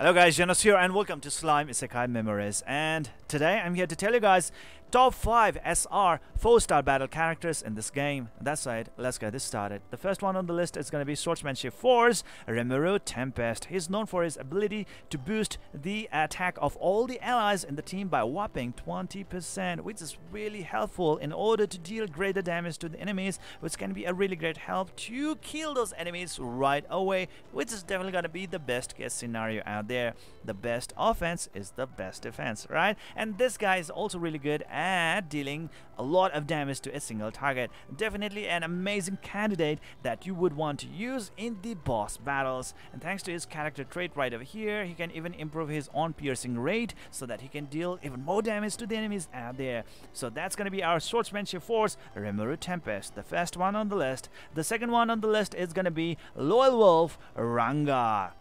Hello guys, Zennosh here and welcome to Slime Isekai Memories, and today I'm here to tell you guys top 5 SR 4-star battle characters in this game. That's right, let's get this started. The first one on the list is going to be Swordsmanship 4's Rimuru Tempest. He's known for his ability to boost the attack of all the allies in the team by whopping 20%, which is really helpful in order to deal greater damage to the enemies, which can be a really great help to kill those enemies right away, which is definitely going to be the best case scenario out there. The best offense is the best defense, right? And this guy is also really good at dealing a lot of damage to a single target. Definitely an amazing candidate that you would want to use in the boss battles. And thanks to his character trait right over here, he can even improve his own piercing rate so that he can deal even more damage to the enemies out there. So that's going to be our Swordsmanship Force Rimuru Tempest, the first one on the list. The second one on the list is going to be Loyal Wolf Ranga.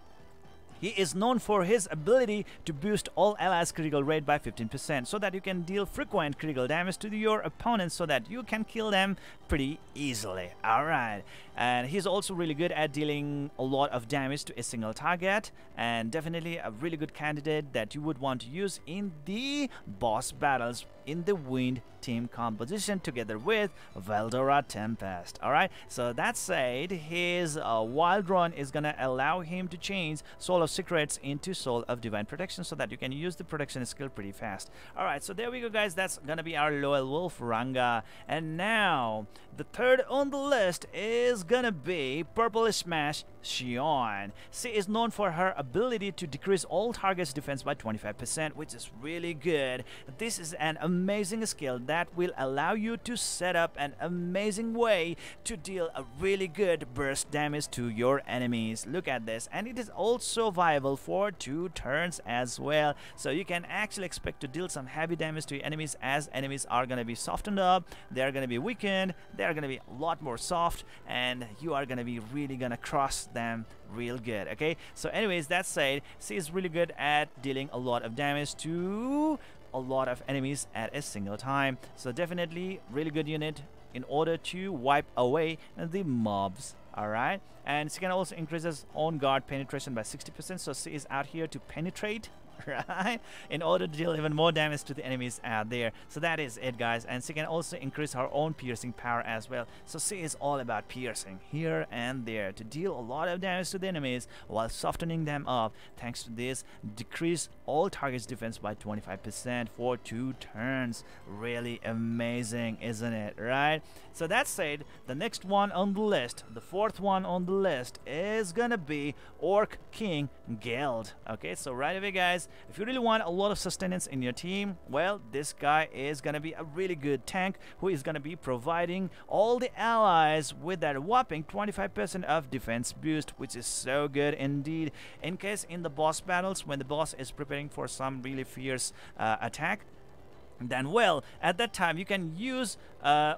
He is known for his ability to boost all allies' critical rate by 15% so that you can deal frequent critical damage to your opponents so that you can kill them pretty easily. Alright, and he's also really good at dealing a lot of damage to a single target, and definitely a really good candidate that you would want to use in the boss battles in the Wind team composition together with Veldora Tempest. Alright, so that said, his Wild Run is gonna allow him to change Soul of Secrets into Soul of Divine Protection so that you can use the protection skill pretty fast. Alright, so there we go guys, that's gonna be our Loyal Wolf Ranga. And now the third on the list is gonna be Purple Smash Shion. She is known for her ability to decrease all targets' defense by 25%, which is really good. This is an amazing skill that will allow you to set up an amazing way to deal a really good burst damage to your enemies. Look at this, and it is also viable for 2 turns as well. So you can actually expect to deal some heavy damage to your enemies, as enemies are going to be softened up, they are going to be weakened, they are going to be a lot more soft, and you are going to be really going to cross them real good. Okay, so anyways, that said, she is really good at dealing a lot of damage to a lot of enemies at a single time. So definitely really good unit in order to wipe away the mobs. Alright, and she can also increase his own guard penetration by 60%, so she is out here to penetrate, right, in order to deal even more damage to the enemies out there. So that is it guys, and she can also increase her own piercing power as well. So she is all about piercing here and there to deal a lot of damage to the enemies while softening them up. Thanks to this, decrease all targets defense by 25% for 2 turns. Really amazing, isn't it, right? So that said, the next one on the list, the fourth one on the list, is gonna be Orc King Gale. Okay, so right away guys, if you really want a lot of sustenance in your team, well, this guy is gonna be a really good tank who is gonna be providing all the allies with that whopping 25% of defense boost, which is so good indeed. In case in the boss battles, when the boss is preparing for some really fierce attack, then well, at that time you can use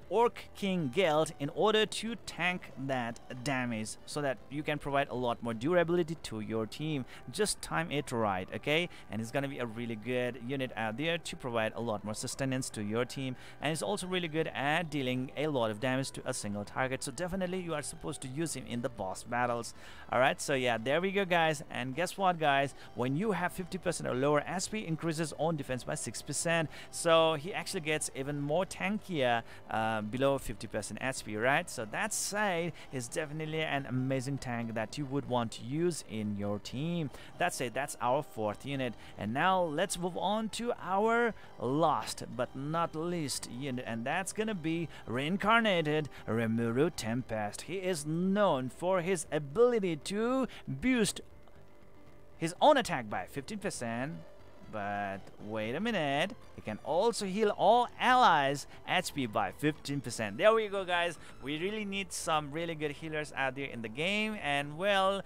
Orc King Gale in order to tank that damage so that you can provide a lot more durability to your team. Just time it right, okay? And it's gonna be a really good unit out there to provide a lot more sustenance to your team, and it's also really good at dealing a lot of damage to a single target. So definitely you are supposed to use him in the boss battles. Alright, so yeah, there we go guys. And guess what guys, when you have 50% or lower SP, increases own defense by 6%. So he actually gets even more tankier below 50% HP, right? So that side is definitely an amazing tank that you would want to use in your team. That's it, that's our fourth unit. And now let's move on to our last but not least unit, and that's gonna be Reincarnated Rimuru Tempest. He is known for his ability to boost his own attack by 15%. But wait a minute, he can also heal all allies HP by 15%. There we go guys, we really need some really good healers out there in the game, and well,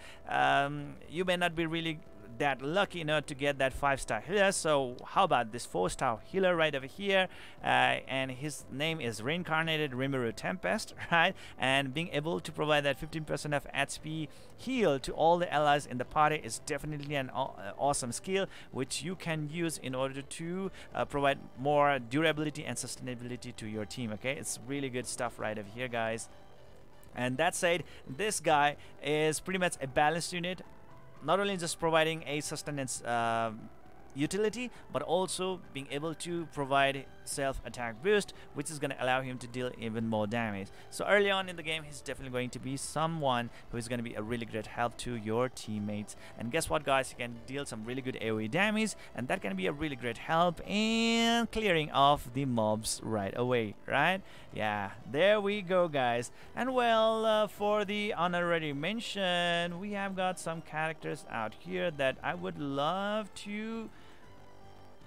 you may not be really that lucky to get that 5-star healer. So how about this 4-star healer right over here, and his name is Reincarnated Rimuru Tempest, right? And being able to provide that 15% of HP heal to all the allies in the party is definitely an awesome skill which you can use in order to provide more durability and sustainability to your team. Okay, it's really good stuff right over here guys. And that said, this guy is pretty much a balanced unit not only just providing a sustenance utility, but also being able to provide self-attack boost, which is going to allow him to deal even more damage. So early on in the game, he's definitely going to be someone who is going to be a really great help to your teammates. And guess what, guys? He can deal some really good AoE damage, and that can be a really great help in clearing off the mobs right away, right? Yeah, there we go, guys. And well, for the honorary mention, we have got some characters out here that I would love to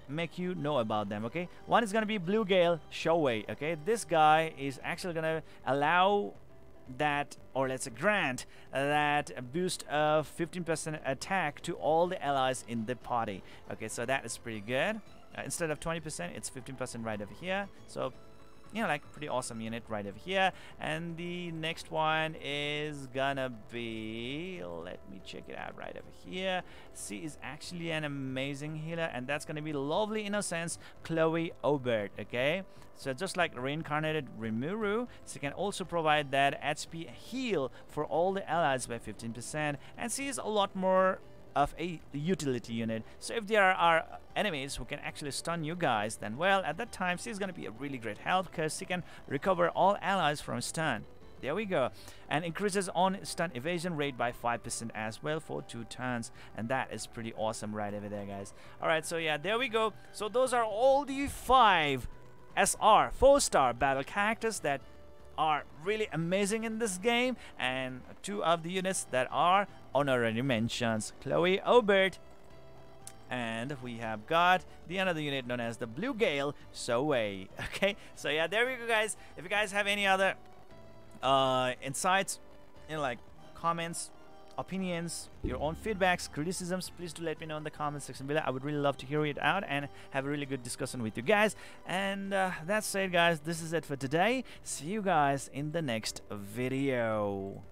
make you know about them. Okay, one is gonna be Blue Gale Souei. Okay, this guy is actually gonna allow that, or let's say grant that boost of 15% attack to all the allies in the party. Okay, so that is pretty good. Instead of 20%, it's 15% right over here. So, you know, like pretty awesome unit right over here. And the next one is gonna be, let me check it out right over here. She is actually an amazing healer, and that's gonna be lovely Innocence Chloe Aubert. Okay, so just like Reincarnated Rimuru, she can also provide that HP heal for all the allies by 15%, and she is a lot more of a utility unit. So if there are enemies who can actually stun you guys, then well, at that time she's gonna be a really great help, because she can recover all allies from stun. There we go. And increases on stun evasion rate by 5% as well for 2 turns, and that is pretty awesome right over there, guys. Alright, so yeah, there we go. So those are all the 5 SR 4-star battle characters that are really amazing in this game, and 2 of the units that are honorary mentions, Chloe Aubert, and we have got the another unit known as the Blue Gale Souei. Okay, so yeah, there we go, guys. If you guys have any other insights, you know, like comments, opinions, your own feedbacks, criticisms, please do let me know in the comment section below. I would really love to hear it out and have a really good discussion with you guys. And that's it, guys. This is it for today. See you guys in the next video.